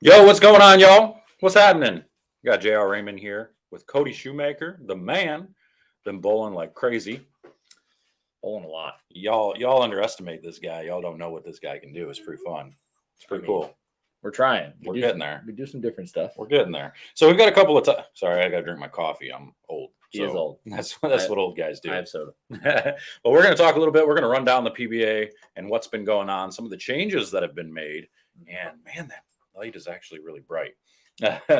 Yo, what's going on, y'all? What's happening? We got JR Raymond here with Cody Shoemaker, the man. Been bowling like crazy. Bowling a lot. Y'all underestimate this guy. Y'all don't know what this guy can do. It's pretty fun. It's pretty cool. We're trying. We're getting there. We do some different stuff. We're getting there. So we've got a couple of Sorry, I got to drink my coffee. I'm old. He is old. That's what old guys do. I have soda. But we're going to talk a little bit. We're going to run down the PBA and what's been going on, some of the changes that have been made. And man, that light is actually really bright.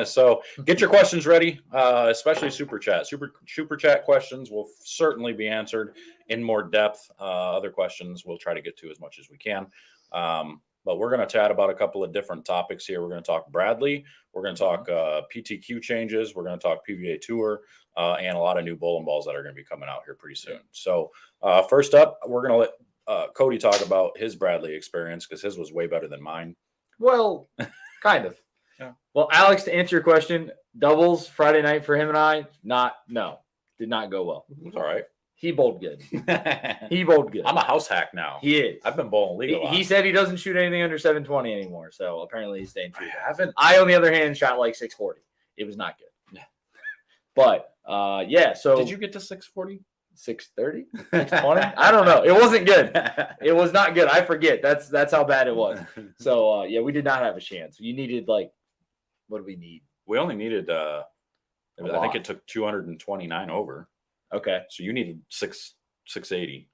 So get your questions ready, especially super chat. Super chat questions will certainly be answered in more depth. Other questions we'll try to get to as much as we can. But we're going to chat about a couple of different topics here. We're going to talk Bradley. We're going to talk PTQ changes. We're going to talk PBA Tour and a lot of new bowling balls that are going to be coming out here pretty soon. So first up, we're going to let Cody talk about his Bradley experience because his was way better than mine. Well, kind of. Yeah. Well, Alex, to answer your question, doubles Friday night for him and I, did not go well. It's all right. He bowled good. He bowled good. I'm a house hack now. He is. I've been bowling league a lot. He said he doesn't shoot anything under 720 anymore, so apparently he's staying true. I haven't. I, on the other hand, shot like 640. It was not good. But, yeah, so. Did you get to 640? 630? 620? I don't know. It wasn't good. It was not good. I forget. That's how bad it was. So, yeah, we did not have a chance. You needed, like, what do we need? We only needed, I think it took 229 over. Okay. So you needed 680.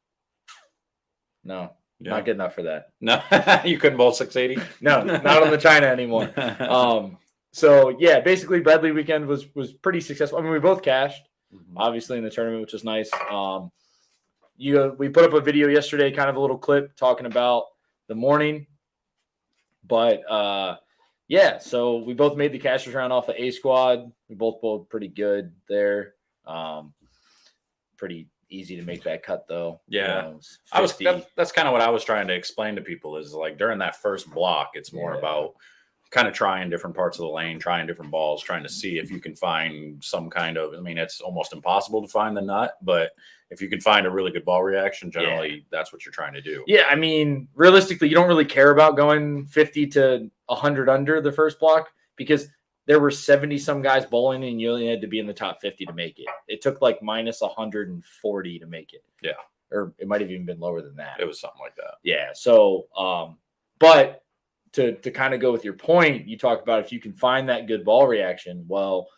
No, Yeah. not good enough for that. No, you couldn't bowl 680? No, not on the China anymore. So, yeah, basically Bradley weekend was pretty successful. I mean, we both cashed, obviously, in the tournament, which was nice. We put up a video yesterday, kind of a little clip talking about the morning. But, yeah, so we both made the cashers round off the A squad. We both bowled pretty good there. Pretty easy to make that cut, though. Yeah. You know, that's kind of what I was trying to explain to people is like during that first block, it's more about kind of trying different parts of the lane, trying different balls, trying to see if you can find some kind of, I mean, it's almost impossible to find the nut, but if you can find a really good ball reaction, generally that's what you're trying to do. Yeah. I mean, realistically, you don't really care about going 50 to 100 under the first block because there were 70 some guys bowling and you only had to be in the top 50 to make it. It took like minus 140 to make it. Yeah. Or it might have even been lower than that. It was something like that. Yeah. So, but to kind of go with your point, you talk about if you can find that good ball reaction. Well,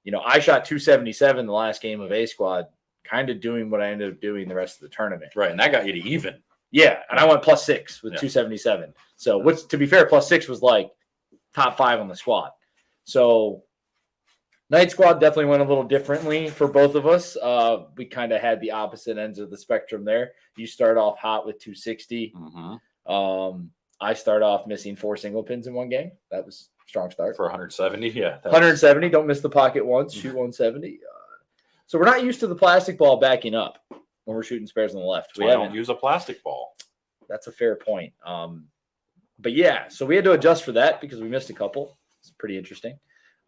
you know, I shot 277 the last game of A squad, kind of doing what I ended up doing the rest of the tournament. Right. And that got you to even. Yeah. And I went +6 with 277. So what's, to be fair, +6 was like top 5 on the squad. So night squad definitely went a little differently for both of us. We kind of had the opposite ends of the spectrum there. You start off hot with 260. I start off missing 4 single pins in one game. That was a strong start. For 170, yeah. 170, don't miss the pocket once, shoot 170. So we're not used to the plastic ball backing up when we're shooting spares on the left. We don't use a plastic ball. That's a fair point. But yeah, so we had to adjust for that because we missed a couple. It's pretty interesting.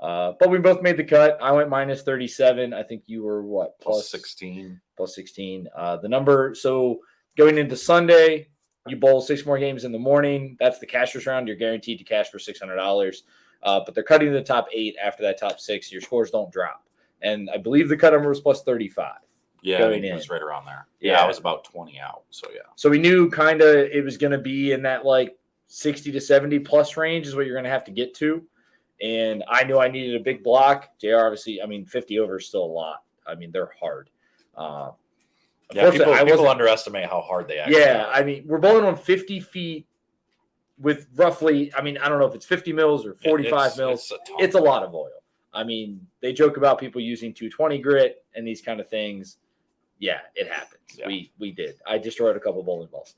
But we both made the cut. I went minus 37. I think you were what? Plus 16. Plus 16. The number. So going into Sunday, you bowl 6 more games in the morning. That's the cashers round. You're guaranteed to cash for $600. But they're cutting the top 8 after that top 6. Your scores don't drop. And I believe the cut number was plus 35. Yeah, it was right around there. Yeah, I was about 20 out. So yeah. So we knew kind of it was going to be in that like 60 to 70 plus range is what you're going to have to get to. And I knew I needed a big block. JR, obviously, I mean, 50 over is still a lot. I mean, they're hard. People underestimate how hard they actually are. I mean, we're bowling on 50 feet with roughly, I mean, I don't know if it's 50 mils or 45 mils. It's a lot of oil. I mean, they joke about people using 220 grit and these kind of things. Yeah, it happens. Yeah. We did. I destroyed a couple bowling balls.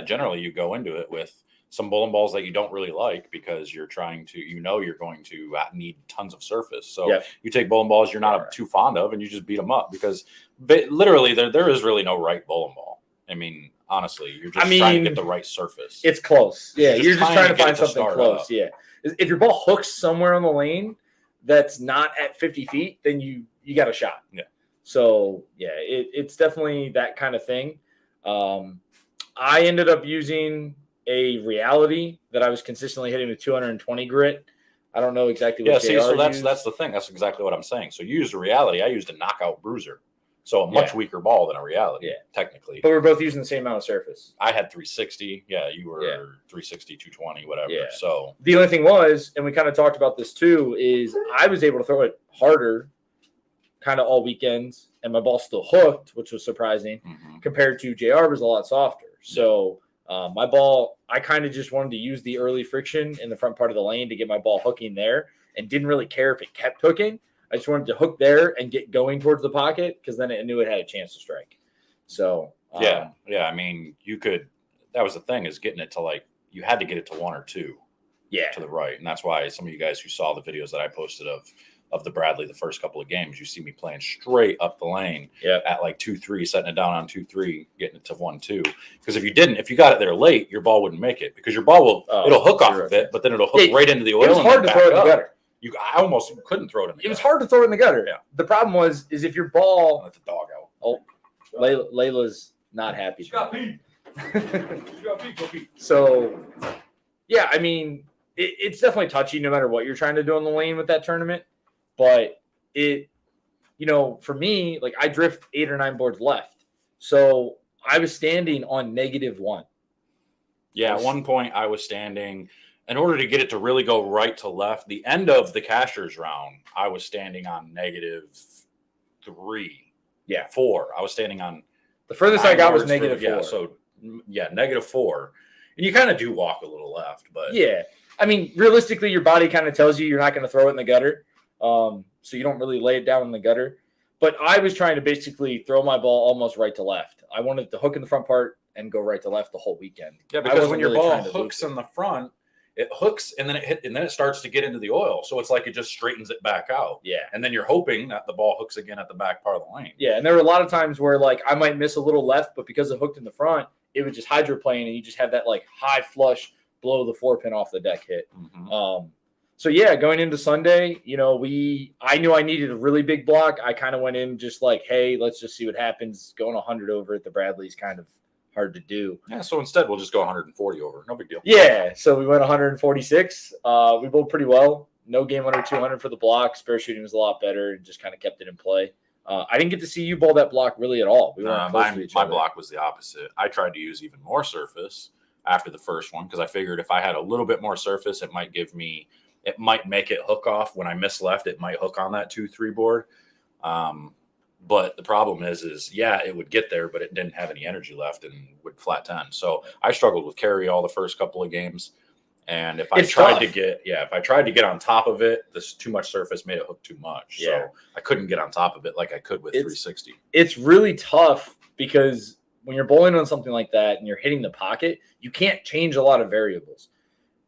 Generally you go into it with some bowling balls that you don't really like because you're trying to, you're going to need tons of surface. So you take bowling balls you're not too fond of and you just beat them up because literally there is really no right bowling ball. I mean, honestly, you're just trying to get the right surface. It's close. Yeah, you're just trying to find something close. Yeah. If your ball hooks somewhere on the lane that's not at 50 feet, then you got a shot. Yeah. So, yeah, it's definitely that kind of thing. I ended up using a reality that I was consistently hitting with 220 grit. I don't know exactly what Yeah, see, JR so used. that's the thing. That's exactly what I'm saying. So you used a reality. I used a knockout bruiser. So a much weaker ball than a reality, technically. But we're both using the same amount of surface. I had 360. Yeah, you were 360, 220, whatever. Yeah. So the only thing was, and we kind of talked about this too, is I was able to throw it harder kind of all weekend, and my ball still hooked, which was surprising, compared to JR was a lot softer. So my ball, I kind of just wanted to use the early friction in the front part of the lane to get my ball hooking there, and didn't really care if it kept hooking. I just wanted to hook there and get going towards the pocket, because then I knew it had a chance to strike. So yeah. I mean, you could. That was the thing, is getting it to, like, you had to get it to 1 or 2. Yeah. To the right, and that's why some of you guys who saw the videos that I posted of the Bradley the first couple of games, you see me playing straight up the lane at like 2-3, setting it down on 2-3, getting it to 1-2. Because if you got it there late, your ball wouldn't make it, because your ball will it'll hook off of it, but then it'll hook right into the oil. It was hard to throw it in the gutter. I almost couldn't throw it in the gutter. It was hard to throw it in the gutter. Yeah. The problem is if your ball. Let the dog out. Oh, Layla's not happy. She got pee. She got pee, go pee. So, yeah, I mean, it's definitely touchy no matter what you're trying to do on the lane with that tournament. But for me, like, I drift 8 or 9 boards left. So I was standing on -1. Yeah, at one point I was standing, in order to get it to really go right to left, the end of the cashers round, I was standing on -3. Yeah. 4. I was standing on. The furthest I got was -4. Yeah, so -4. And you kind of do walk a little left, but yeah. I mean, realistically, your body kind of tells you you're not going to throw it in the gutter. So you don't really lay it down in the gutter. But I was trying to basically throw my ball almost right to left. I wanted to hook in the front part and go right to left the whole weekend. Yeah, because when your ball hooks in the front, it hooks and then it starts to get into the oil. So it's like it just straightens it back out. Yeah. And then you're hoping that the ball hooks again at the back part of the lane. Yeah, and there were a lot of times where, like, I might miss a little left, but because it hooked in the front, it would just hydroplane, and you just have that, like, high flush blow the 4-pin off the deck hit. So yeah, going into Sunday, I knew I needed a really big block. I kind of went in just like, hey, let's just see what happens. Going 100 over at the Bradley's kind of hard to do. Yeah, so instead we'll just go 140 over. No big deal. Yeah, so we went 146. We bowled pretty well. No game under 200 for the block. Spare shooting was a lot better and just kind of kept it in play. I didn't get to see you bowl that block really at all. We weren't close to each other. My block was the opposite. I tried to use even more surface after the first one, because I figured if I had a little bit more surface, it might make it hook off. When I miss left, it might hook on that 2-3 board. But the problem is it would get there, but it didn't have any energy left and would flat 10. So I struggled with carry all the first couple of games. And if I tried to get on top of it, this too much surface made it hook too much. Yeah. So I couldn't get on top of it like I could with 360. It's really tough, because when you're bowling on something like that and you're hitting the pocket, you can't change a lot of variables.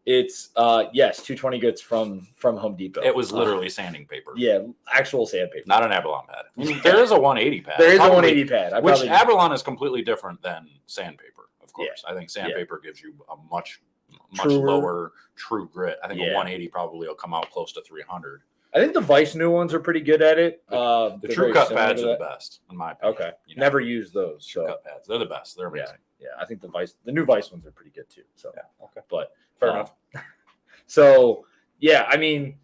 It's 220 goods from Home Depot. It was literally sanding paper. Yeah, actual sandpaper. Not an Abalon pad. I mean, there is a 180 pad. There is a 180 pad. Abalon is completely different than sandpaper, of course. Yeah. I think sandpaper gives you a much lower true grit. I think a 180 probably will come out close to 300. I think the Vice new ones are pretty good at it. The True Cut pads are the best, in my opinion. Okay. Never used those. True Cut pads. They're the best. They're amazing. Yeah. I think the new Vice ones are pretty good too. So yeah. Okay. But fair enough. So yeah, I mean,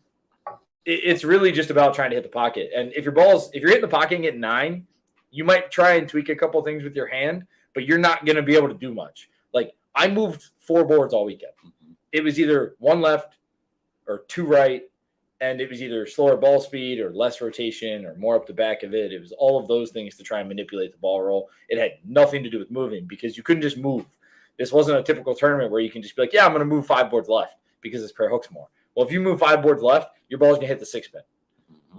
it's really just about trying to hit the pocket. And if you're hitting the pocket and getting 9, you might try and tweak a couple things with your hand, but you're not going to be able to do much. Like, I moved 4 boards all weekend. It was either 1 left or 2 right. And it was either slower ball speed or less rotation or more up the back of it. It was all of those things to try and manipulate the ball roll. It had nothing to do with moving, because you couldn't just move. This wasn't a typical tournament where you can just be like, yeah, I'm going to move 5 boards left because this pair hooks more. Well, if you move 5 boards left, your ball's going to hit the 6-pin.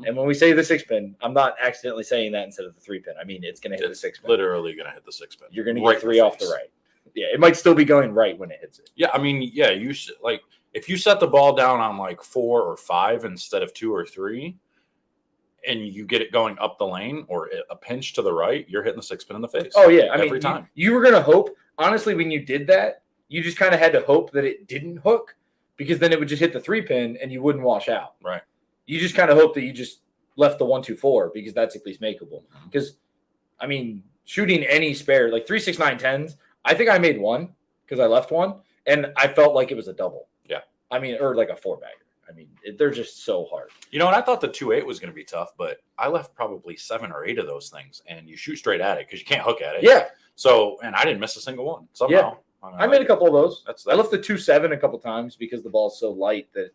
And when we say the 6-pin, I'm not accidentally saying that instead of the 3-pin. I mean, it's going to hit the 6-pin. Literally going to hit the 6-pin. You're going to get 3 off the right. Yeah, it might still be going right when it hits it. Yeah, I mean, yeah, you should, like, if you set the ball down on like 4 or 5 instead of 2 or 3, and you get it going up the lane or a pinch to the right, you're hitting the 6-pin in the face. Oh yeah, every time. You were gonna hope. Honestly, when you did that, you just kind of had to hope that it didn't hook, because then it would just hit the 3-pin and you wouldn't wash out. Right. You just kind of hope that you just left the 1-2-4, because that's at least makeable. Because I mean, shooting any spare like 3, 6, 9, 10s, I think I made 1 because I left 1. And I felt like it was a double. Yeah. I mean, or like a 4-bagger. I mean, they're just so hard. You know, and I thought the 2.8 was going to be tough, but I left probably 7 or 8 of those things, and you shoot straight at it because you can't hook at it. Yeah. So, and I didn't miss a single one somehow. I made a couple of those. That's I left the 2.7 a couple times because the ball's so light that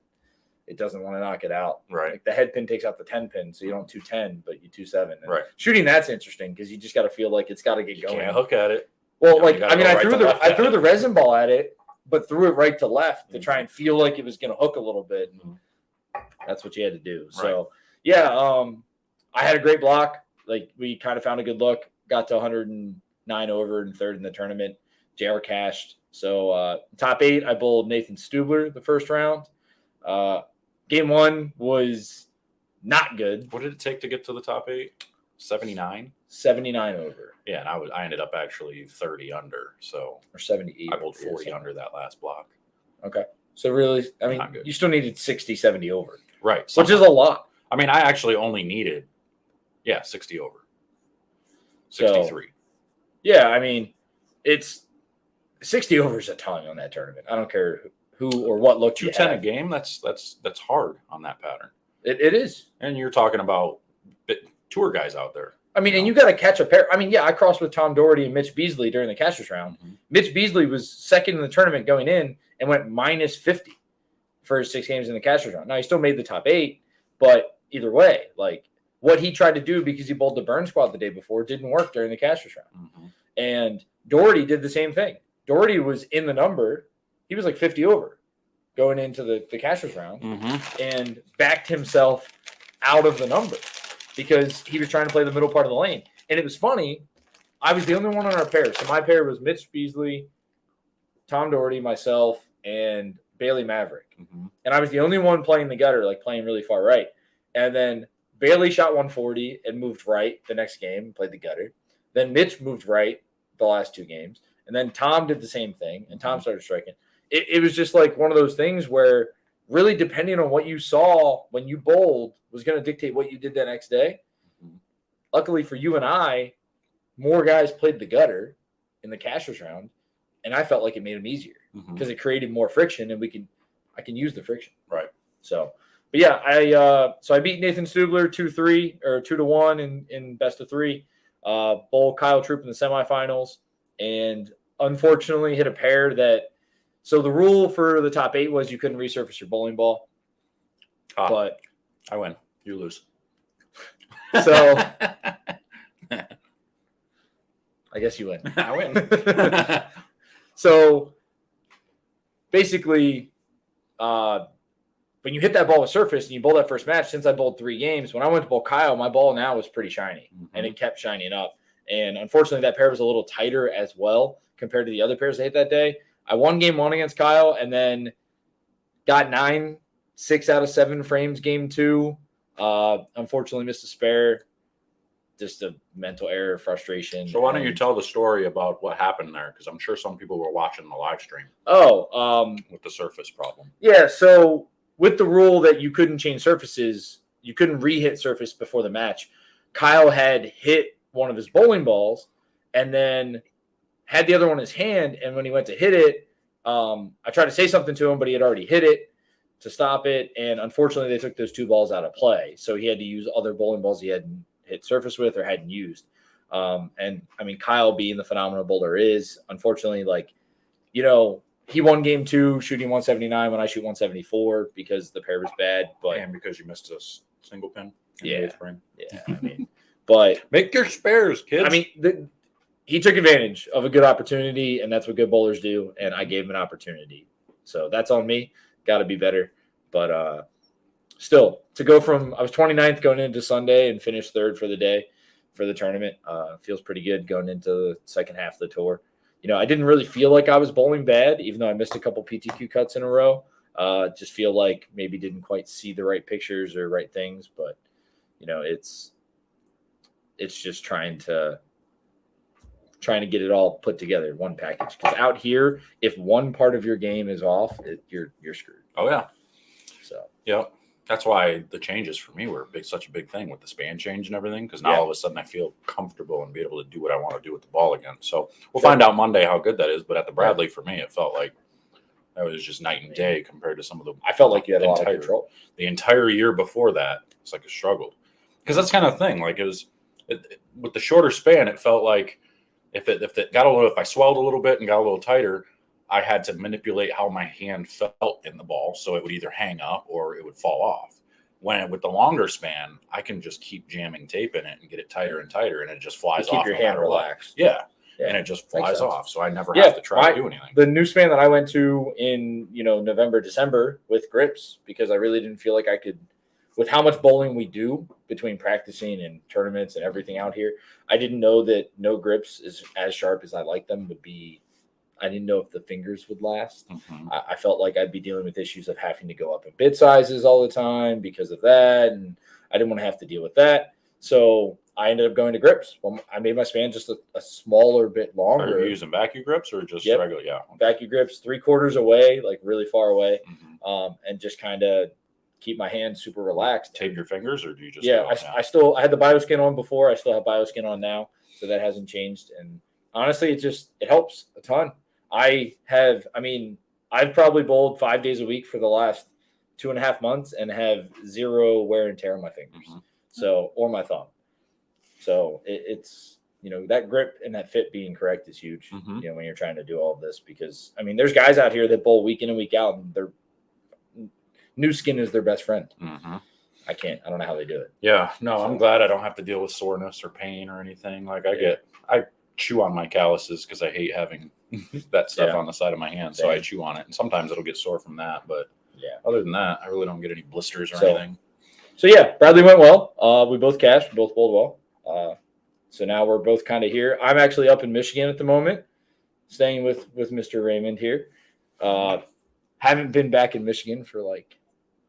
it doesn't want to knock it out. right. Like the head pin takes out the 10 pin, so you don't 210, but you 2.7. And Right. shooting that's interesting because you just got to feel like it's got to get You going. can't hook at it. Well, You know, like you gotta I mean, go I right threw to the left I at threw it. the resin ball at it, but threw it right to left to try and feel like it was going to hook a little bit. And that's what you had to do. So yeah, I had a great block. Like we kind of found a good look. Got to 109 over and third in the tournament. JR cashed. So top 8, I bowled Nathan Stubler the first round. Game 1 was not good. What did it take to get to the top 8? 79. 79 over Yeah, and I ended up actually 30 under. So or 78. I bowled over, 40 something. under that last block. Okay. So really, I mean, Not good. you still needed 60, 70 over, Right. which is a lot. I mean, I actually only needed, 60 over. So- 63. Yeah, I mean, it's 60 over is a ton on that tournament. I don't care who or what look you 210 a have. game. That's hard on that pattern. It is. And you're talking about tour guys out there. I mean, and you got to catch a pair. I mean, yeah, I crossed with Tom Doherty and Mitch Beasley during the Cashers round. Mhm. Mitch Beasley was second in the tournament going in and went minus 50 for his 6 games in the Cashers round. Now, he still made the top 8, but either way, like what he tried to do because he bowled the burn squad the day before didn't work during the Cashers round. Mhm. And Doherty did the same thing. Doherty was in the number. He was like 50 over going into the Cashers round Mhm. and backed himself out of the number because he was trying to play the middle part of the lane. And it was funny. I was the only one on our pair. So my pair was Mitch Beasley, Tom Doherty, myself, and Bailey Maverick. Mhm. And I was the only one playing the gutter, like playing really far right. And then Bailey shot 140 and moved right the next game, played the gutter. Then Mitch moved right the last 2 games. And then Tom did the same thing, and Tom started striking. It was just like one of those things where really depending on what you saw when you bowled was going to dictate what you did the next day. Mhm. Luckily for you and I, more guys played the gutter in the Cashers round, and I felt like it made them easier Mhm. because it created more friction, and I can use the friction. Right. So, but yeah, I beat Nathan Stubler 2-3 or 2-1 in best of 3. Bowled Kyle Troop in the semifinals, and unfortunately hit a pair that. So the rule for the top 8 was you couldn't resurface your bowling ball, but I win. You lose. so I guess you win. I win. So basically, when you hit that ball with surface and you bowl that first match, since I bowled 3 games, when I went to bowl Kyle, my ball now was pretty shiny and it kept shining up. And unfortunately, that pair was a little tighter as well compared to the other pairs I hit that day. I won game 1 against Kyle and then got 6 out of 7 frames game 2. Unfortunately, missed a spare. Just a mental error, frustration. So why don't you tell the story about what happened there? Because I'm sure some people were watching the live stream with the surface problem. Yeah, so with the rule that you couldn't change surfaces, you couldn't re-hit surface before the match, Kyle had hit one of his bowling balls and then had the other one in his hand. And when he went to hit it, I tried to say something to him, but he had already hit it to stop it. And unfortunately, they took those 2 balls out of play. So he had to use other bowling balls he hadn't hit surface with or hadn't used. And I mean, Kyle being the phenomenal bowler is, unfortunately, like, he won game 2 shooting 179 when I shoot 174 because the pair was bad. But And because you missed a single pin. in the Yeah. 8th frame. yeah, I mean, but Make your spares, kids. I mean, he took advantage of a good opportunity, and that's what good bowlers do. And I gave him an opportunity. So that's on me. Got to be better. But still, to go from I was 29th going into Sunday and finished 3rd for the day for the tournament feels pretty good going into the second half of the tour. I didn't really feel like I was bowling bad, even though I missed a couple PTQ cuts in a row. Just feel like maybe didn't quite see the right pictures or right things. But, it's just trying to get it all put together in one package. Because out here, if one part of your game is off, you're screwed. oh, yeah. So Yep. That's why the changes for me were such a big thing with the span change and everything. Because now Yeah. all of a sudden I feel comfortable and be able to do what I want to do with the ball again. So we'll Sure. find out Monday how good that is. But at the Bradley, for me, it felt like That was just night and day compared to some of the. I felt like you had a lot of entire- control. The entire year before that, it's like a struggle because that's kind of thing. Like with the shorter span, it felt like if I swelled a little bit and got a little tighter, I had to manipulate how my hand felt in the ball, so it would either hang up or it would fall off. With the longer span, I can just keep jamming tape in it and get it tighter and tighter, and it just flies To keep off. your no hand matter what. relaxed. Yeah. Yeah. And it just Makes flies sense. off, so I never Yeah, have to try to do anything. The new span that I went to in November, December with grips, because I really didn't feel like I could, with how much bowling we do between practicing and tournaments and everything out here, I didn't know that no grips is as sharp as I like them would be. I didn't know if the fingers would last. Mhm. I felt like I'd be dealing with issues of having to go up in bit sizes all the time because of that, and I didn't want to have to deal with that. So I ended up going to grips. Well, I made my span just a smaller bit longer. Are you using vacuum grips or just Yep. regular? Yeah. Vacuum grips 3/4 away, like really far away, Mhm. and just kind of keep my hand super relaxed. Tape your fingers, or do you just? Yeah, go, I had the bioskin on before. I still have bioskin on now, so that hasn't changed. And honestly, it helps a ton. I've probably bowled 5 days a week for the last 2.5 months and have zero wear and tear on my fingers. Mhm. So, or my thumb. So it's that grip and that fit being correct is huge. Mhm. When you're trying to do all of this, because there's guys out here that bowl week in and week out, and their new skin is their best friend. Mhm. I don't know how they do it. Yeah, no, I'm glad I don't have to deal with soreness or pain or anything. Like I chew on my calluses because I hate having that stuff on the side of my hand. So I chew on it, and sometimes it'll get sore from that. But other than that, I really don't get any blisters or anything. So yeah, Bradley went well. We both cashed, we both bowled well. So now we're both kind of here. I'm actually up in Michigan at the moment, staying with Mr. Raymond here. Haven't been back in Michigan for like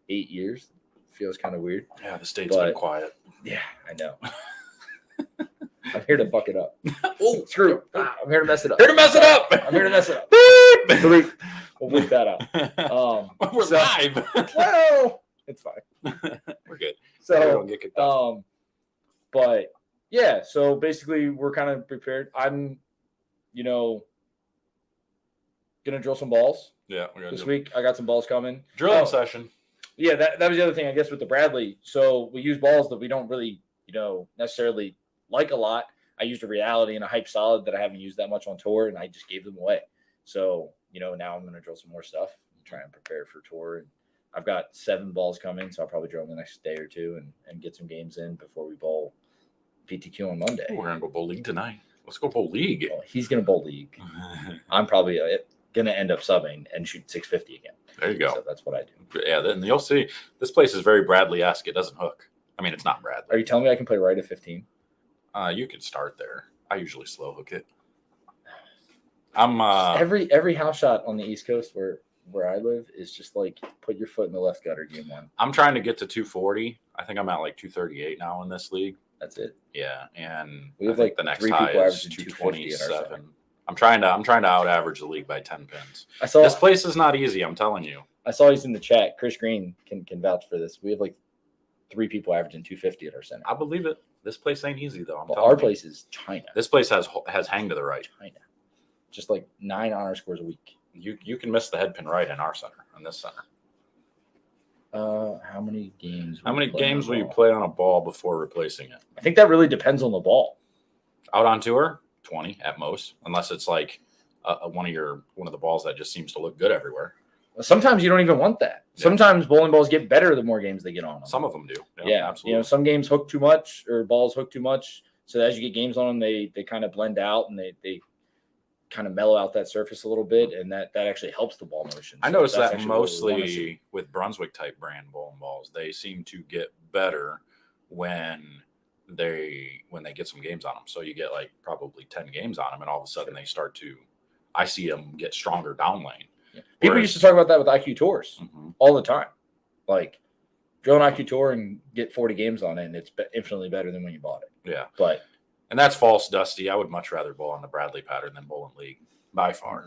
8 years. Feels kind of weird. Yeah, the state's been quiet. Yeah, I know. I'm here to fuck it up. Oh, screw it. I'm here to mess it up. Here to mess it up. I'm here to mess it up. We'll bleep that out. We're live. Well, it's fine. We're good. We So, don't get kicked off. but yeah, so basically we're kind of prepared. I'm, gonna drill some balls Yeah, we're gonna this do week. I got some balls coming. drilling session. Yeah, that was the other thing, I guess, with the Bradley. So we use balls that we don't really, necessarily like a lot. I used a Reality and a Hype Solid that I haven't used that much on tour, and I just gave them away. So, now I'm going to drill some more stuff and try and prepare for tour. And I've got 7 balls coming, so I'll probably drill them the next day or two and get some games in before we bowl PTQ on Monday. Ooh, we're going to go bowl league tonight. Let's go bowl league. Well, he's going to bowl league. I'm probably going to end up subbing and shoot 650 again. There you go. So that's what I do. Yeah, then you'll see. This place is very Bradley-esque. It doesn't hook. I mean, it's not Bradley. Are you telling me I can play right at 15? You could start there. I usually slow hook it. I'm every house shot on the East Coast where I live is just like put your foot in the left gutter game one. I'm trying to get to 240. I think I'm at like 238 now in this league. That's it. Yeah, and We have I think like the next 3 high people is averaging 250 in our center. 227. I'm trying to out average the league by 10 pins. I This place is not easy. I'm telling you. saw he's in the chat. Chris Green can vouch for this. We have like 3 people averaging 250 at our center. I believe it. This place ain't easy though. Well, our place is China. This place has hang to the right. China. Just like 9 honor scores a week. You can miss the head pin right in our center, in this center. How many games? How many games will you play on a ball before replacing it? I think that really depends on the ball. Out on tour, 20 at most, unless it's like one of the balls that just seems to look good everywhere. Sometimes you don't even want that. Yeah. Sometimes bowling balls get better the more games they get on them. Some of them do. Yeah, absolutely. some games hook too much or balls hook too much. So as you get games on them, they kind of blend out and they kind of mellow out that surface a little bit, and that actually helps the ball motion. I So noticed that's that actually what we wanna see. mostly with Brunswick type brand bowling balls. They seem to get better when they get some games on them. So you get like probably 10 games on them, and all of a sudden they start to. I see them get stronger down lane. Yeah. People used to talk about that with IQ tours all the time. Like, drill an IQ tour and get 40 games on it, and it's infinitely better than when you bought it. Yeah. And that's false, Dusty. I would much rather bowl on the Bradley pattern than bowl in league by far.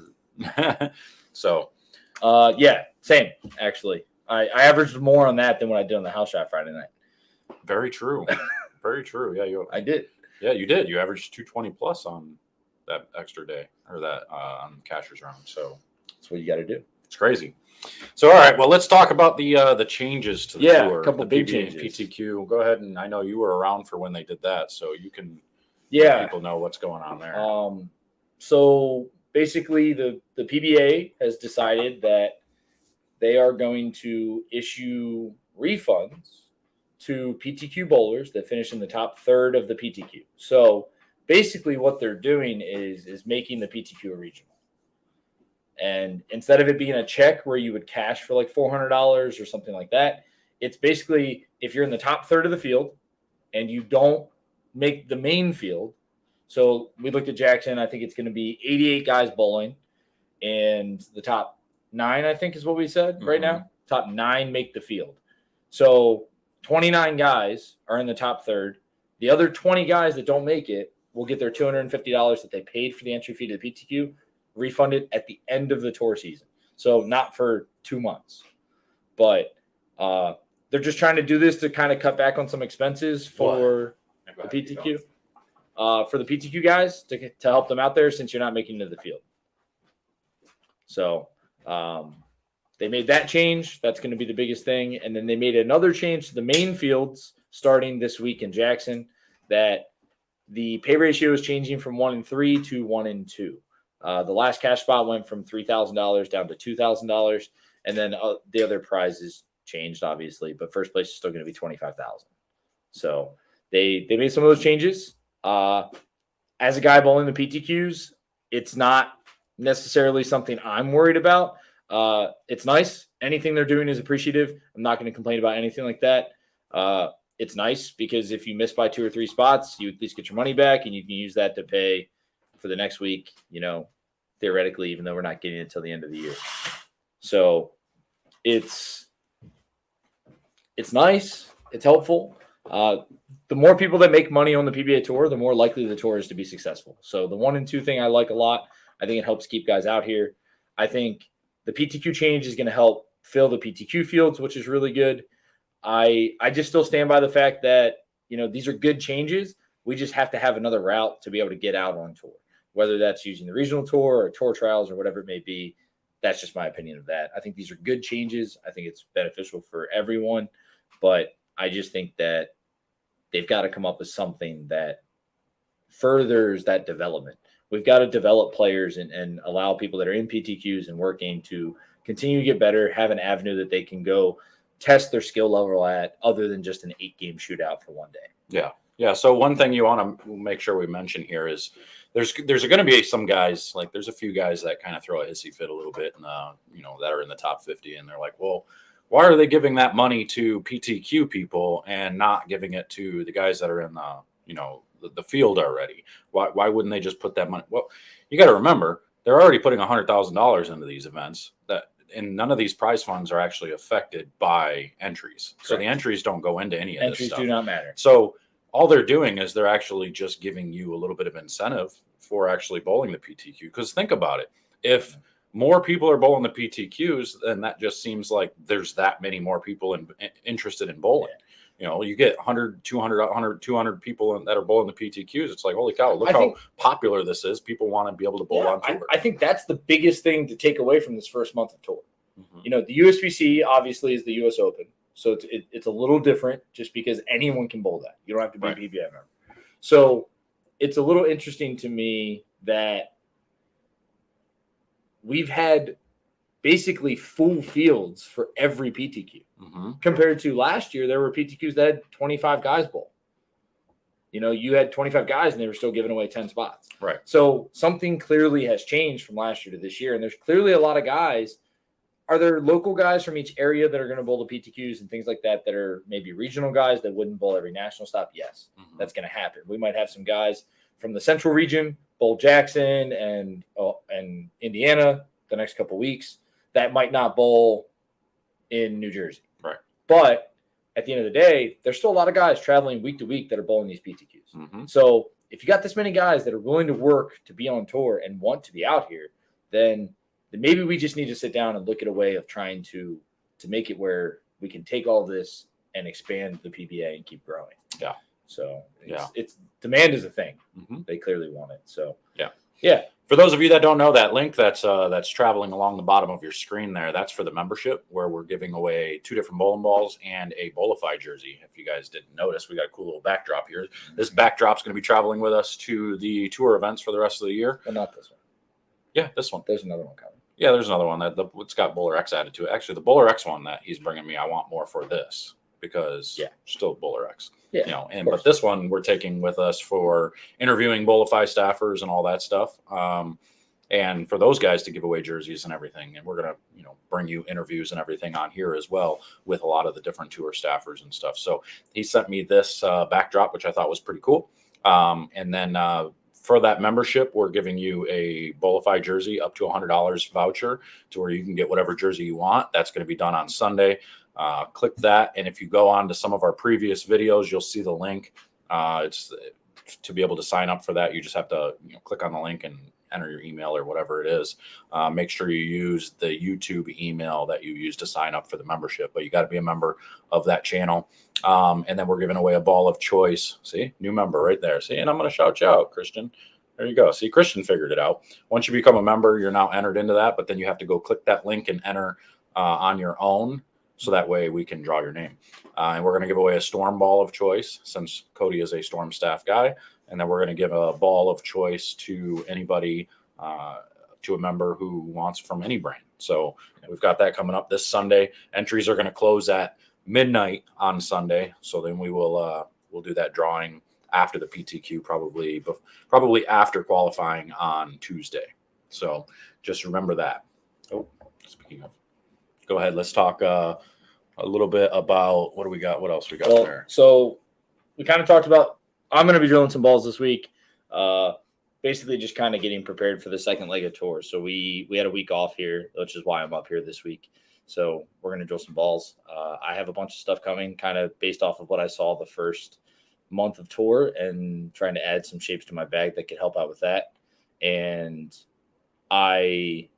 So, yeah, same actually. I averaged more on that than what I did on the house shot Friday night. very true. Very true. Yeah, I did. Yeah, you did. You averaged 220 plus on that extra day or that on Cashier's round. So That's what you got to do. It's crazy. So, all right, well, let's talk about the changes to the tour. A couple the big PBA and changes. PTQ. Go ahead, and I know you were around for when they did that, so you can Yeah. let people know what's going on there. So basically, the PBA has decided that they are going to issue refunds to PTQ bowlers that finish in the top third of the PTQ. So basically, what they're doing is making the PTQ a regional. And instead of it being a check where you would cash for like $400 or something like that, it's basically if you're in the top third of the field and you don't make the main field. So we looked at Jackson. I think it's going to be 88 guys bowling, and the top 9, I think, is what we said right now. Top 9 make the field. So 29 guys are in the top third. The other 20 guys that don't make it will get their $250 that they paid for the entry fee to the PTQ refunded at the end of the tour season. So not for 2 months, but they're just trying to do this to kind of cut back on some expenses for the PTQ. For the PTQ guys to help them out there since you're not making it to the field. So they made that change. That's going to be the biggest thing. And then they made another change to the main fields starting this week in Jackson, that the pay ratio is changing from 1-3 to 1-2. The last cash spot went from $3,000 down to $2,000. And then the other prizes changed, obviously, but first place is still going to be $25,000. So they made some of those changes. As a guy bowling the PTQs, it's not necessarily something I'm worried about. It's nice. Anything they're doing is appreciative. I'm not going to complain about anything like that. It's nice because if you miss by 2 or 3 spots, you at least get your money back, and you can use that to pay for the next week, theoretically, even though we're not getting it till the end of the year. So it's nice. It's helpful. The more people that make money on the PBA Tour, the more likely the tour is to be successful. So the 1-2 thing I like a lot. I think it helps keep guys out here. I think the PTQ change is going to help fill the PTQ fields, which is really good. I just still stand by the fact that, these are good changes. We just have to have another route to be able to get out on tour, whether that's using the regional tour or tour trials or whatever it may be. That's just my opinion of that. I think these are good changes. I think it's beneficial for everyone, but I just think that they've got to come up with something that furthers that development. We've got to develop players and allow people that are in PTQs and working to continue to get better, have an avenue that they can go test their skill level at, other than just an 8-game shootout for one day. Yeah. So one thing you want to make sure we mention here is there's going to be some guys, like there's a few guys that kind of throw a hissy fit a little bit, and that are in the top 50, and they're like, well, why are they giving that money to PTQ people and not giving it to the guys that are in the field already? Why wouldn't they just put that money? Well, you got to remember, they're already putting $100,000 into these events, and none of these prize funds are actually affected by entries. Correct. So the entries don't go into any of this stuff. Entries do not matter. So all they're doing is they're actually just giving you a little bit of incentive for actually bowling the PTQ. Because think about it. If more people are bowling the PTQs, then that just seems like there's that many more people interested in bowling. Yeah. You get 100, 200 people that are bowling the PTQs. It's like, holy cow, look how popular this is. People want to be able to bowl on tour. I think that's the biggest thing to take away from this first month of tour. The USBC obviously is the US Open. So it's a little different just because anyone can bowl that. You don't have to be a PBA member. So it's a little interesting to me that we've had basically full fields for every PTQ. Compared to last year, there were PTQs that had 25 guys bowl. You had 25 guys and they were still giving away 10 spots. Right. So something clearly has changed from last year to this year. And there's clearly a lot of guys. Are there local guys from each area that are going to bowl the PTQs and things like that are maybe regional guys that wouldn't bowl every national stop? Yes, that's going to happen. We might have some guys from the central region bowl Jackson and Indiana the next couple of weeks that might not bowl in New Jersey. Right. But at the end of the day, there's still a lot of guys traveling week to week that are bowling these PTQs. So if you got this many guys that are willing to work to be on tour and want to be out here, then maybe we just need to sit down and look at a way of trying to make it where we can take all this and expand the PBA and keep growing. Yeah. So it's demand is a thing. They clearly want it. So yeah. For those of you that don't know, that link that's traveling along the bottom of your screen there, that's for the membership, where we're giving away 2 different bowling balls and a Bowlify jersey. If you guys didn't notice, we got a cool little backdrop here. This backdrop's going to be traveling with us to the tour events for the rest of the year. But not this one. Yeah, this one. There's another one coming. Yeah, there's another one it's got Bowler X added to it. Actually, the Bowler X one that he's bringing me, I want more for this because still Bowler X. Yeah, you know, but this one we're taking with us for interviewing Bowlify staffers and all that stuff. And for those guys to give away jerseys and everything. And we're going to, bring you interviews and everything on here as well with a lot of the different tour staffers and stuff. So he sent me this backdrop, which I thought was pretty cool. And then for that membership, we're giving you a Bowlify jersey up to $100 voucher to where you can get whatever jersey you want. That's going to be done on Sunday. Click that. And if you go on to some of our previous videos, you'll see the link. It's to be able to sign up for that. You just have to click on the link and enter your email or whatever it is. Make sure you use the YouTube email that you use to sign up for the membership, but you got to be a member of that channel. And then we're giving away a ball of choice. See, new member right there. See, and I'm going to shout you out, Christian. There you go. See, Christian figured it out. Once you become a member, you're now entered into that, but then you have to go click that link and enter on your own. So that way we can draw your name. And we're going to give away a Storm ball of choice since Cody is a Storm staff guy. And then we're going to give a ball of choice to anybody, to a member who wants from any brand. So we've got that coming up this Sunday. Entries are going to close at midnight on Sunday. So then we will we'll do that drawing after the PTQ, probably after qualifying on Tuesday. So just remember that. Oh, speaking of, go ahead. Let's talk a little bit about what do we got? What else we got there? So we kind of talked about, I'm going to be drilling some balls this week. Basically just kind of getting prepared for the second leg of tour. So we had a week off here, which is why I'm up here this week. So we're going to drill some balls. I have a bunch of stuff coming kind of based off of what I saw the first month of tour and trying to add some shapes to my bag that could help out with that. And I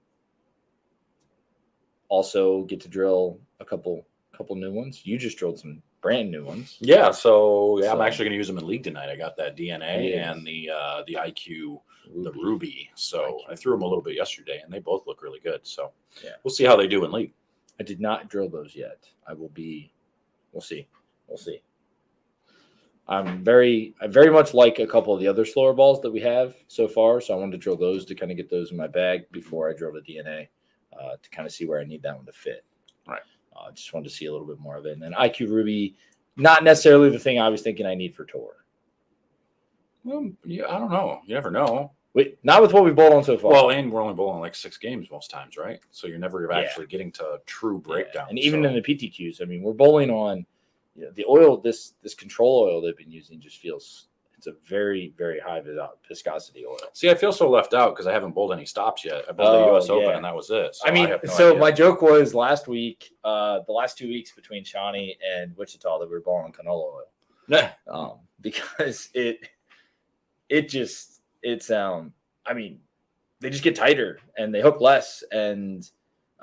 also get to drill a couple new ones. You just drilled some brand new ones. Yeah, so I'm actually going to use them in league tonight. I got that DNA and the IQ, the Ruby. So I threw them a little bit yesterday, and they both look really good. So we'll see how they do in league. I did not drill those yet. We'll see. I very much like a couple of the other slower balls that we have so far. So I wanted to drill those to kind of get those in my bag before I drill the DNA to kind of see where I need that one to fit. Right. Just wanted to see a little bit more of it. And then IQ Ruby, not necessarily the thing I was thinking I need for tour. Well, yeah, I don't know. You never know. Wait, not with what we've bowled on so far. Well, and we're only bowling like 6 games most times, right? So you're never actually getting to true breakdown. And even in the PTQs, I mean, we're bowling on the oil. This control oil they've been using just feels it's a very, very high viscosity oil. See, I feel so left out because I haven't bowled any stops yet. I bowled the U.S. Open, and that was it. So I mean, have no idea. My joke was last week, the last 2 weeks between Shawnee and Wichita that we were bowling canola oil. Because I mean, they just get tighter and they hook less, and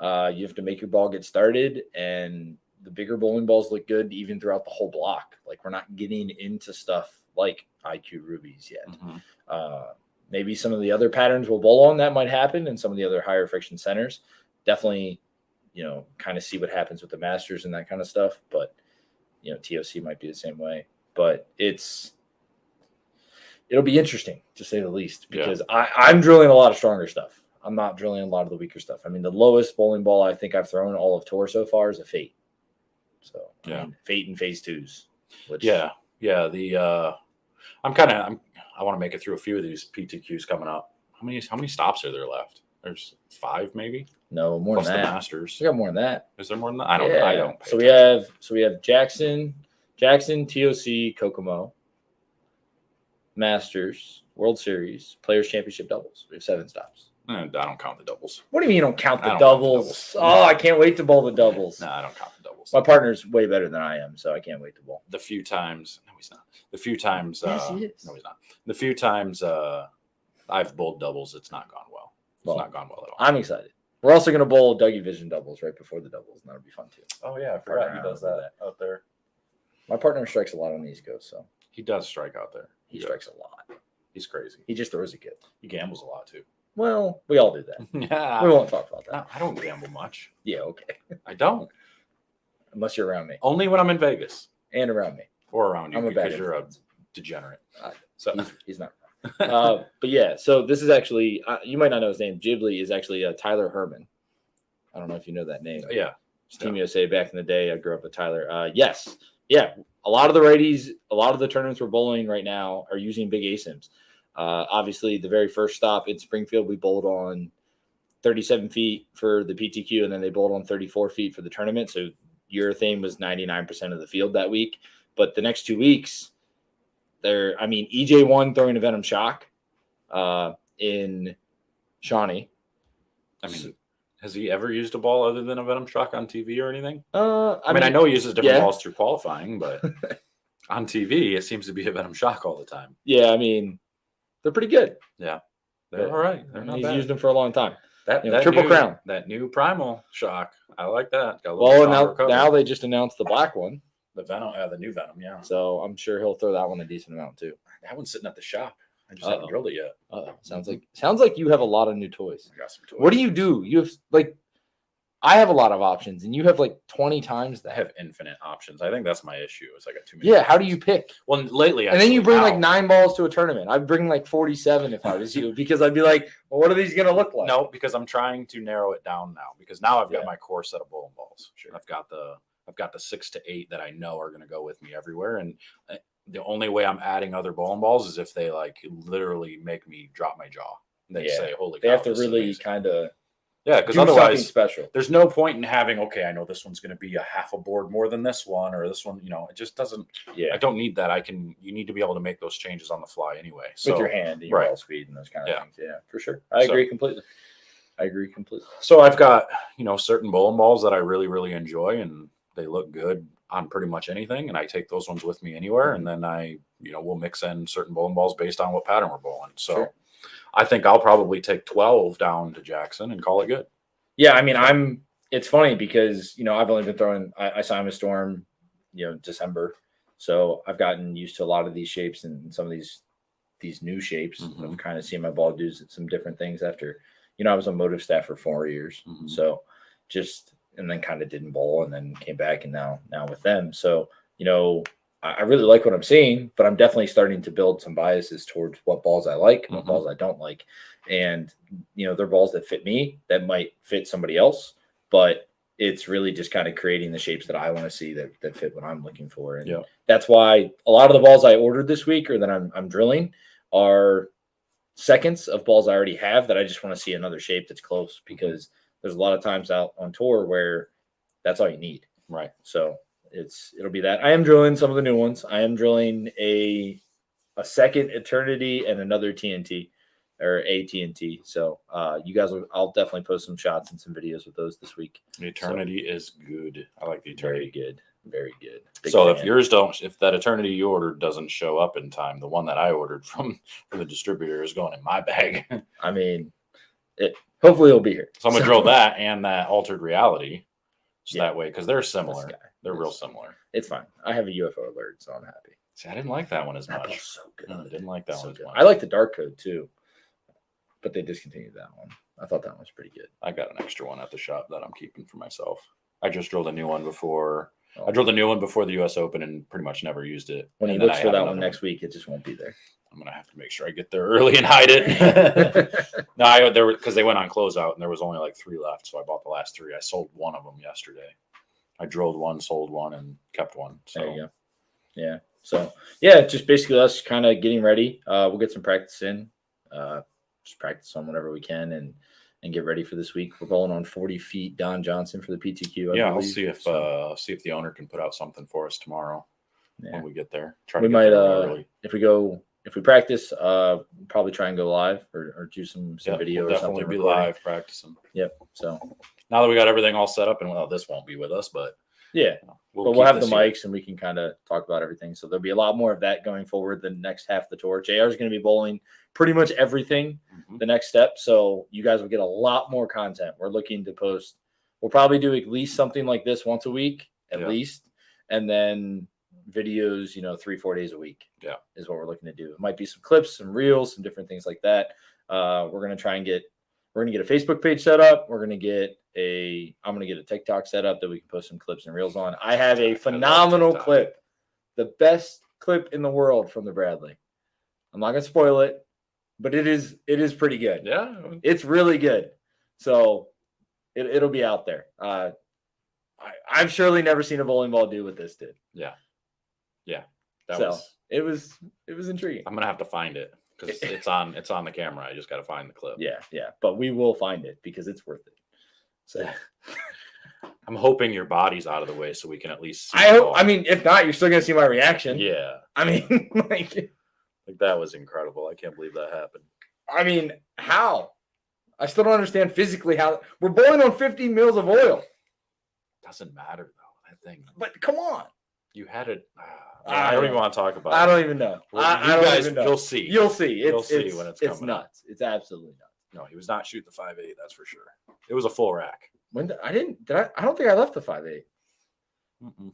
you have to make your ball get started. And the bigger bowling balls look good even throughout the whole block. Like, we're not getting into stuff like IQ Rubies yet. Mm-hmm. Maybe some of the other patterns we'll bowl on that might happen, and some of the other higher friction centers. Definitely, kind of see what happens with the Masters and that kind of stuff. But TOC might be the same way. But it'll be interesting to say the least, because I'm drilling a lot of stronger stuff. I'm not drilling a lot of the weaker stuff. I mean, the lowest bowling ball I think I've thrown all of tour so far is a Fate. So I mean, Fate and phase 2s. I want to make it through a few of these PTQs coming up. How many stops are there left? There's 5 maybe. No, more plus than that. The Masters. We got more than that. Is there more than that? I don't. So we have Jackson, TOC, Kokomo, Masters, World Series, Players Championship doubles. We have 7 stops. I don't count the doubles. What do you mean you don't count the doubles? Oh, I can't wait to bowl the doubles. No, I don't count the doubles. My partner's way better than I am, so I can't wait to bowl. The few times, no, he's not. The few times, yes, he is. No, he's not. The few times I've bowled doubles, it's not gone well. It's not gone well at all. I'm excited. We're also going to bowl Dougie Vision doubles right before the doubles, and that'll be fun too. Oh yeah, I forgot he does that out there. My partner strikes a lot on the East Coast, so he does strike out there. He strikes a lot. He's crazy. He just throws it good. He gambles a lot too. Well, we all do that. Yeah. We won't talk about that. No, I don't gamble much. Yeah, okay. I don't. Unless you're around me Only when I'm in Vegas and around me. or around you I'm a bad because you're a influence. degenerate. So he's not. But yeah, so this is actually you might not know his name. Ghibli is actually Tyler Herman. I don't know if you know that name. Yeah. It's Team USA back in the day. I grew up with Tyler. Yes, yeah. A lot of the righties, a lot of the tournaments we're bowling right now are using big ASIMs. Obviously, the very first stop in Springfield, we bowled on 37 feet for the PTQ, and then they bowled on 34 feet for the tournament. So urethane was 99% of the field that week. But the next 2 weeks, EJ won throwing a Venom Shock in Shawnee. I mean, has he ever used a ball other than a Venom Shock on TV or anything? I mean, I know he uses different yeah. balls through qualifying, but on TV, it seems to be a Venom Shock all the time. Yeah, I mean, they're pretty good. Yeah. They're all right. They're not He's bad. used them for a long time. That Triple Crown. That new Primal Shock. I like that. Got a Well, stronger now they just announced the black one. the Venom, the new Venom, yeah. So I'm sure he'll throw that one a decent amount too. That one's sitting at the shop. I just haven't drilled it yet. Sounds like you have a lot of new toys. I got some toys. What do? You have I have a lot of options, and you have 20 times that. I have infinite options. I think that's my issue. It's like a too many. Yeah, options. how do you pick? Well, lately, And then you actually, bring now- 9 balls to a tournament. I'd bring 47 if I was you, because I'd be like, well, what are these going to look like? No, because I'm trying to narrow it down now. Because now I've got Yeah. my core set of bowling balls. Sure. I've got the 6 to 8 that I know are going to go with me everywhere. And the only way I'm adding other bowling balls is if they literally make me drop my jaw. They say, "Holy They cow, have to this is really amazing." kind of Yeah, because do something otherwise special. there's no point in having, okay, I know this one's going to be a half a board more than this one, or this one, it just doesn't. Yeah, I don't need that. You need to be able to make those changes on the fly anyway. So with your hand and your right. ball speed and those kind of Yeah. things. Yeah, for sure. I agree completely. So I've got, certain bowling balls that I really, really enjoy, and they look good on pretty much anything. And I take those ones with me anywhere. And then we'll mix in certain bowling balls based on what pattern we're bowling. So Sure. I think I'll probably take 12 down to Jackson and call it good. Yeah, I mean, it's funny because, I've only been throwing, I signed with Storm, December. So I've gotten used to a lot of these shapes and some of these new shapes. Mhm. I've kind of seen my ball do some different things after, I was on motive staff for 4 years. Mhm. So and then kind of didn't bowl and then came back and now with them. So, I really like what I'm seeing, but I'm definitely starting to build some biases towards what balls I like and what Mhm. balls I don't like. And, they're balls that fit me that might fit somebody else, but it's really just kind of creating the shapes that I want to see that fit what I'm looking for. And that's why a lot of the balls I ordered this week or that I'm drilling are seconds of balls I already have that I just want to see another shape that's close, because there's a lot of times out on tour where that's all you need. Right. So it'll be that. I am drilling some of the new ones. I am drilling a second Eternity and another TNT or a TNT. So you guys I'll definitely post some shots and some videos with those this week. The Eternity is good. I like the Eternity. Very good. Big So fan. if that Eternity you ordered doesn't show up in time, the one that I ordered from the distributor is going in my bag. I mean, hopefully it'll be here. So I'm gonna drill that and that Altered Reality, just Yeah. that way, because they're similar. This guy. They're real similar. It's fine. I have a UFO alert, so I'm happy. See, I didn't like that one as That much. ball's so good. No, I didn't like that So one as good. much. I like the dark code too, but they discontinued that one. I thought that one was pretty good. I got an extra one at the shop that I'm keeping for myself. I just drilled a new one before. Oh. I drilled a new one before the U.S. Open and pretty much never used it. When he And then looks I for have that one another next week, it just won't be there. I'm gonna have to make sure I get there early and hide it. No, there were because they went on closeout and there was only 3 left, so I bought the last 3. I sold one of them yesterday. I drilled one, sold one, and kept one. So There you go. Yeah. So just basically us kind of getting ready. We'll get some practice in. Just practice on whatever we can and get ready for this week. We're bowling on 40 feet. Don Johnson for the PTQ. I'll believe. see if So, see if the owner can put out something for us tomorrow when we get there. Try we to get might there early. if we practice, probably try and go live or do some video We'll or something. definitely be recording. live practicing. Yep. So Now that we got everything all set up, and this won't be with us, but yeah. But we'll keep have the this here. mics and we can kind of talk about everything. So there'll be a lot more of that going forward the next half of the tour. JR is going to be bowling pretty much everything Mhm. the next step. So you guys will get a lot more content. We're looking to post. We'll probably do at least something like this once a week, at least. And then videos, 3-4 days a week. Yeah. Is what we're looking to do. It might be some clips, some reels, some different things like that. We're gonna get a Facebook page set up. I'm gonna get a TikTok set up that we can post some clips and reels on. I have a phenomenal clip, the best clip in the world from the Bradley. I'm not gonna spoil it, but it is pretty good. Yeah, it's really good. So it'll be out there. I've surely never seen a bowling ball do what this did. Yeah. It was intriguing. I'm gonna have to find it because it's on the camera. I just got to find the clip. Yeah, but we will find it because it's worth it. So I'm hoping your body's out of the way so we can at least see. I mean, if not, you're still gonna see my reaction. Yeah. I mean, like that was incredible. I can't believe that happened. I mean, how? I still don't understand physically how we're boiling on 50 mils of oil. Doesn't matter though. That thing. But come on. You had it. I don't even want to talk about it. I don't even know. You guys, you'll see. You'll see. You'll see when it's coming. It's nuts. It's absolutely nuts. No, he was not shooting the 5.8. That's for sure. It was a full rack. I don't think I left the 5.8.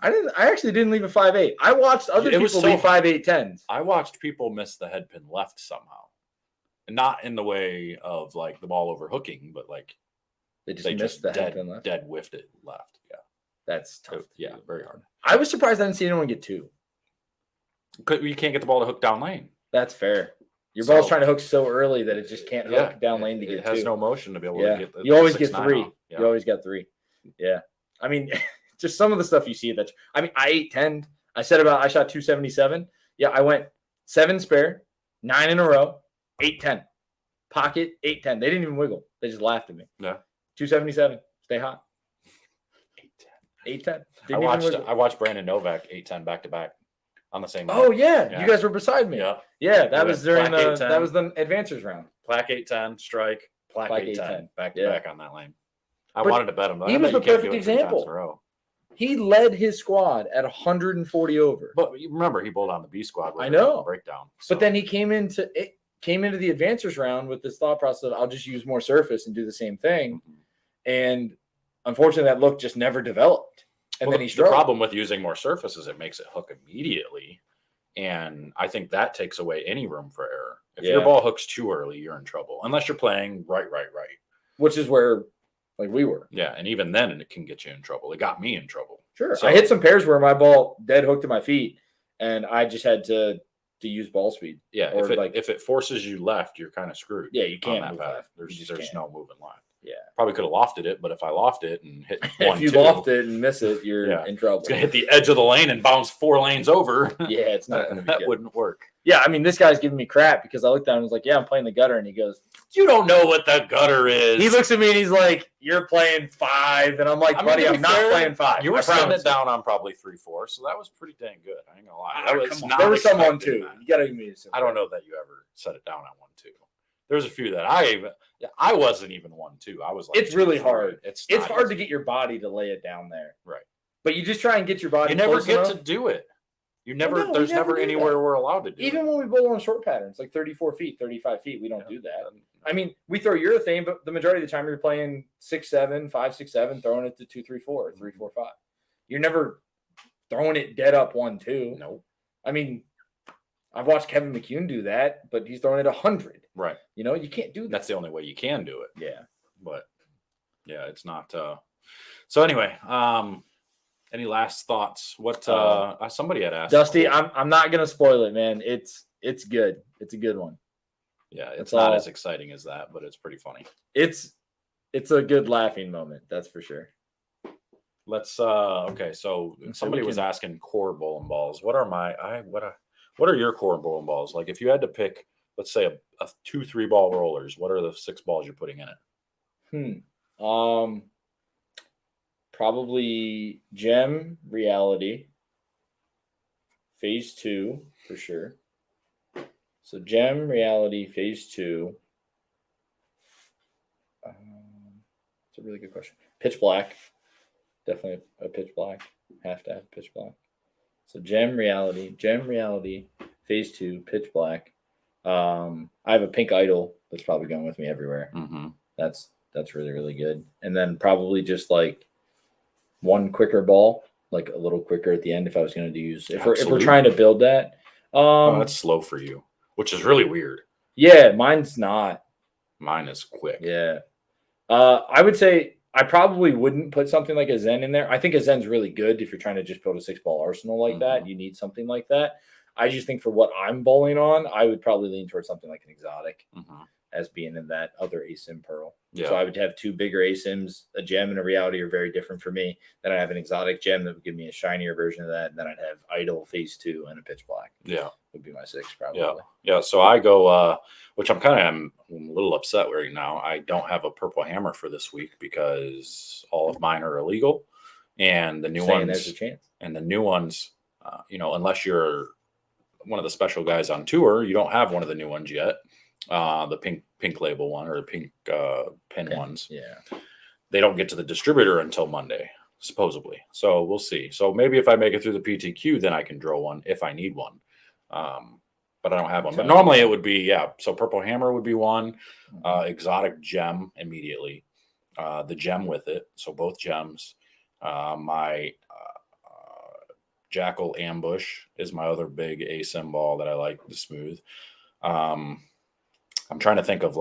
I actually didn't leave a 5.8. I watched other people leave 5.8 10s. I watched people miss the head pin left somehow. And not in the way of like the ball overhooking, but like they just missed the head pin left. Dead whiffed it left. Yeah. That's tough. Yeah, very hard. I was surprised I didn't see anyone get 2. You can't get the ball to hook down lane. That's fair. Your ball's trying to hook so early that it just can't hook down lane to get 2. It has no motion to be able to get you always get 3. You always got 3. Yeah. I mean, just some of the stuff you see I 8-10. I shot 277. Yeah, I went 7 spare, 9 in a row, 8-10. Pocket, 8-10. They didn't even wiggle. They just laughed at me. Yeah. 277. Stay hot. 8-10. I watched Brandon Novak 8-10 back to back on the same. Oh yeah. You guys were beside me. Yeah. That was during that was the advancers round. Plaque 8-10, strike, plaque 8-10, back to back on that lane. I wanted to bet him. He was the perfect example. He led his squad at 140 over. But remember, he bowled on the B squad. I know. Breakdown. So. But then he came into the advancers round with this thought process of I'll just use more surface and do the same thing. Mm-hmm. And unfortunately, that look just never developed. And then he struggled. The problem with using more surface is it makes it hook immediately. And I think that takes away any room for error. If your ball hooks too early, you're in trouble. Unless you're playing right. Which is where we were. Yeah, and even then it can get you in trouble. It got me in trouble. Sure. So, I hit some pairs where my ball dead hooked to my feet, and I just had to use ball speed. Yeah, if it forces you left, you're kind of screwed. Yeah, you can't move left. There's no moving left. Yeah. Probably could have lofted it, but if I loft it and hit if you loft it and miss it, you're in trouble. It's going to hit the edge of the lane and bounce 4 lanes over. Yeah, it's not going to be that good. Wouldn't work. Yeah, I mean, this guy's giving me crap because I looked down and was like, yeah, I'm playing the gutter. And he goes, you don't know what the gutter is. He looks at me and he's like, you're playing 5. And I'm like, buddy, I'm not playing 5. You were setting it down on probably 3-4, so that was pretty dang good. I ain't going to lie. There was some 1-2. You got to give me some. I don't know that you ever set it down on 1-2. There's a few that I wasn't even 1-2. I was like, it's really hard. It's hard to get your body to lay it down there. Right. But you just try and get your body. You never get to do it. There's never anywhere we're allowed to do it. Even when we bowl on short patterns, like 34 feet, 35 feet, we don't do that. I mean, we throw urethane, but the majority of the time you're playing 6-7, 5-6-7, throwing it to 2-3-4, 3-4-5. You're never throwing it dead up 1-2. Nope. I mean, I've watched Kevin McCune do that, but he's throwing it 100. Right. You can't do that. That's the only way you can do it. Yeah. But yeah, it's not. So anyway, any last thoughts? What somebody had asked. Dusty, I'm not gonna spoil it, man. It's good. It's a good one. Yeah, it's not as exciting as that, but it's pretty funny. It's a good laughing moment, that's for sure. Let's okay. So somebody was asking core bowling balls. What are your core bowling balls? Like if you had to pick, let's say a 2-3 ball rollers, what are the 6 balls you're putting in it? Probably Gem Reality Phase 2 for sure. So Gem Reality Phase 2. It's a really good question. Pitch Black. Definitely a Pitch Black. Have to have Pitch Black. So Gem Reality Phase 2, Pitch Black. I have a Pink Idol that's probably going with me everywhere. Mm-hmm. That's really, really good. And then probably just like one quicker ball, like a little quicker at the end if I was going to use. If we're trying to build that. That's slow for you, which is really weird. Yeah, mine's not. Mine is quick. Yeah. I would say I probably wouldn't put something like a Zen in there. I think a Zen's really good if you're trying to just build a 6-ball arsenal like that. You need something like that. I just think for what I'm bowling on, I would probably lean towards something like an exotic as being in that other ASIM pearl. Yeah. So I would have 2 bigger ASIMs. A gem and a reality are very different for me. Then I have an exotic gem that would give me a shinier version of that. And then I'd have idol phase 2 and a pitch black. Yeah. Would be my 6 probably. Yeah. Yeah. So I go, which I'm a little upset right now. I don't have a purple hammer for this week because all of mine are illegal, and the new Saying ones, there's a chance. and the new ones, unless you're one of the special guys on tour, you don't have one of the new ones yet. The pink label one or the pink pin ones. Yeah. They don't get to the distributor until Monday, supposedly. So we'll see. So maybe if I make it through the PTQ, then I can draw one if I need one. But I don't have one. But normally it would be, so purple hammer would be one, exotic gem immediately, the gem with it. So both gems. My Jackal Ambush is my other big ASIM ball that I like to smooth. I'm trying to think of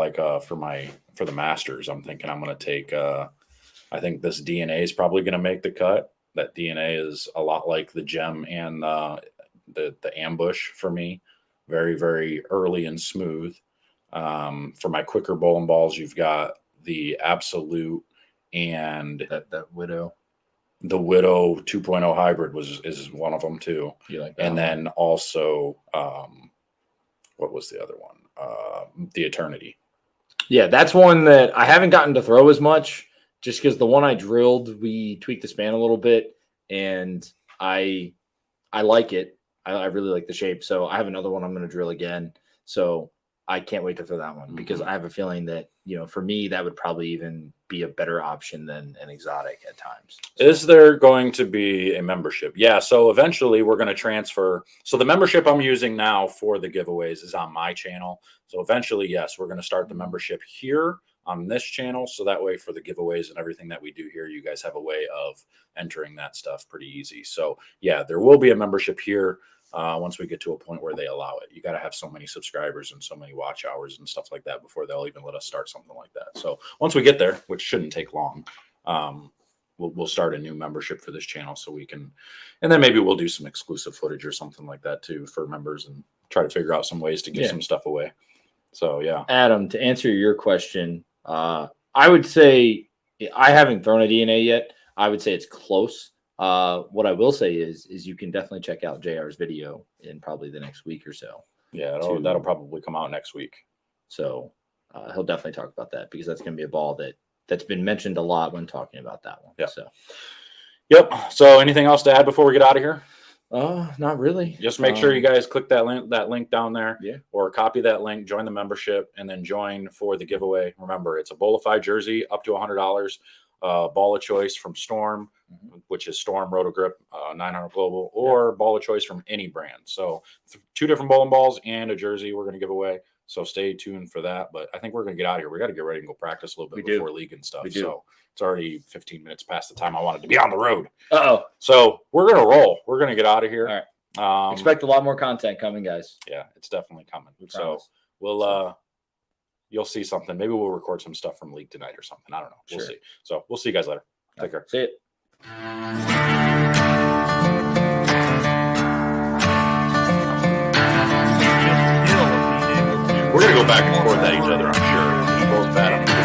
for the Masters, I'm thinking I'm going to take, I think this DNA is probably going to make the cut. That DNA is a lot like the gem and the ambush for me. Very, very early and smooth. For my quicker bowling balls, you've got the Absolute and that Widow. The Widow 2.0 hybrid is one of them too. You like that and one? Then also, what was the other one? The Eternity. Yeah, that's one that I haven't gotten to throw as much just because the one I drilled, we tweaked the span a little bit, and I like it. I really like the shape. So I have another one I'm going to drill again. So I can't wait to throw that one because I have a feeling that, for me, that would probably even be a better option than an exotic at times. So. Is there going to be a membership? Yeah. So eventually we're going to transfer. So the membership I'm using now for the giveaways is on my channel. So eventually, yes, we're going to start the membership here on this channel. So that way for the giveaways and everything that we do here, you guys have a way of entering that stuff pretty easy. So yeah, there will be a membership here. Once we get to a point where they allow it, you got to have so many subscribers and so many watch hours and stuff like that before they'll even let us start something like that. So once we get there, which shouldn't take long, we'll start a new membership for this channel so we can, and then maybe we'll do some exclusive footage or something like that too for members and try to figure out some ways to give some stuff away. So yeah, Adam, to answer your question, I would say I haven't thrown a DNA yet. I would say it's close. What I will say is you can definitely check out JR's video in probably the next week or so. Yeah, that'll probably come out next week. So he'll definitely talk about that because that's going to be a ball that's been mentioned a lot when talking about that one. Yeah. So, yep. So anything else to add before we get out of here? Not really. Just make sure you guys click that link down there, or copy that link, join the membership, and then join for the giveaway. Remember, it's a Bowlify jersey up to $100, ball of choice from Storm, which is Storm Rotogrip 900 Global, or ball of choice from any brand. So 2 different bowling balls and a jersey we're going to give away. So stay tuned for that. But I think we're going to get out of here. We got to get ready and go practice a little bit before league and stuff. So it's already 15 minutes past the time I wanted to be on the road. So we're going to roll. We're going to get out of here. All right. Expect a lot more content coming, guys. Yeah, it's definitely coming. So we'll you'll see something. Maybe we'll record some stuff from league tonight or something. I don't know. We'll see. So we'll see you guys later. Take care. See it. We're going to go back and forth at each other, I'm sure. We both bat them.